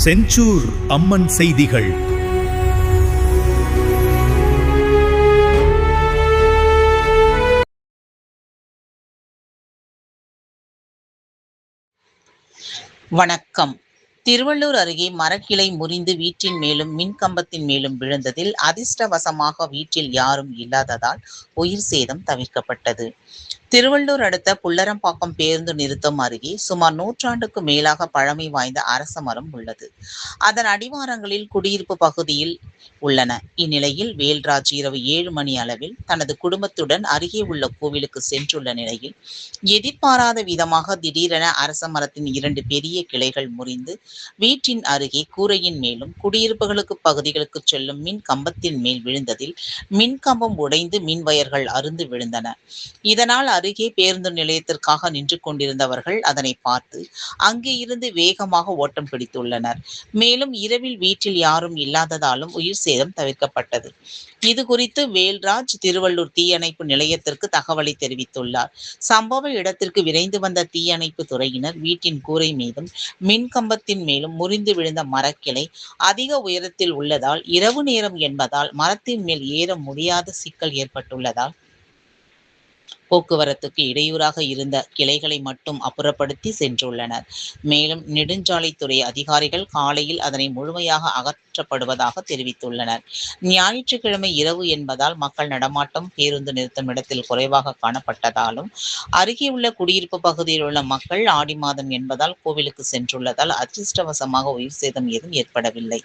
செஞ்சூர் அம்மன் செய்திகள். வணக்கம். திருவள்ளூர் அருகே மரக்கிளை முறிந்து வீட்டின் மேலும் மின்கம்பத்தின் மேலும் விழுந்ததில் அதிர்ஷ்டவசமாக வீட்டில் யாரும் இல்லாததால் உயிர் சேதம் தவிர்க்கப்பட்டது. திருவள்ளூர் அடுத்த புல்லரம்பாக்கம் பேருந்து நிறுத்தம் அருகே சுமார் 100 மேலாக பழமை வாய்ந்த அரச மரம் உள்ளது. அதன் அடிவாரங்களில் குடியிருப்பு பகுதியில் உள்ளன. இந்நிலையில் வேல்ராஜ் இரவு 7 மணி அளவில் தனது குடும்பத்துடன் அருகே உள்ள கோவிலுக்கு சென்றுள்ள நிலையில் எதிர்பாராத விதமாக திடீரென அரச மரத்தின் 2 பெரிய கிளைகள் முறிந்து வீட்டின் அருகே கூரையின் மேலும் குடியிருப்புகளுக்கு பகுதிகளுக்கு செல்லும் மின் கம்பத்தின் மேல் விழுந்ததில் மின்கம்பம் உடைந்து மின் வயர்கள் அறுந்து விழுந்தன. இதனால் அருகே பேருந்து நிலையத்திற்காக நின்று கொண்டிருந்தவர்கள் அதனை பார்த்து அங்கே இருந்து வேகமாக ஓட்டம் பிடித்துள்ளனர். மேலும் இரவில் வீட்டில் யாரும் இல்லாததாலும் உயிர் சேதம் தவிர்க்கப்பட்டது. இது குறித்து வேல்ராஜ் திருவள்ளூர் தீயணைப்பு நிலையத்திற்கு தகவலை தெரிவித்துள்ளார். சம்பவ இடத்திற்கு விரைந்து வந்த தீயணைப்பு துறையினர் வீட்டின் கூரை மீதும் மின்கம்பத்தின் மேலும் முறிந்து விழுந்த மரக்கிளை அதிக உயரத்தில் உள்ளதால் இரவு நேரம் என்பதால் மரத்தின் மேல் ஏற முடியாத சிக்கல் ஏற்பட்டுள்ளதால் போக்குவரத்துக்கு இடையூறாக இருந்த கிளைகளை மட்டும் அப்புறப்படுத்தி சென்றுள்ளனர். மேலும் நெடுஞ்சாலைத்துறை அதிகாரிகள் காலையில் அதனை முழுமையாக அகற்றப்படுவதாக தெரிவித்துள்ளனர். ஞாயிற்றுக்கிழமை இரவு என்பதால் மக்கள் நடமாட்டம் பேருந்து நிறுத்தும் இடத்தில் குறைவாக காணப்பட்டதாலும் அருகே உள்ள குடியிருப்பு பகுதியில் உள்ள மக்கள் ஆடி மாதம் என்பதால் கோவிலுக்கு சென்றுள்ளதால் அதிர்ஷ்டவசமாக உயிர் சேதம் ஏதும் ஏற்படவில்லை.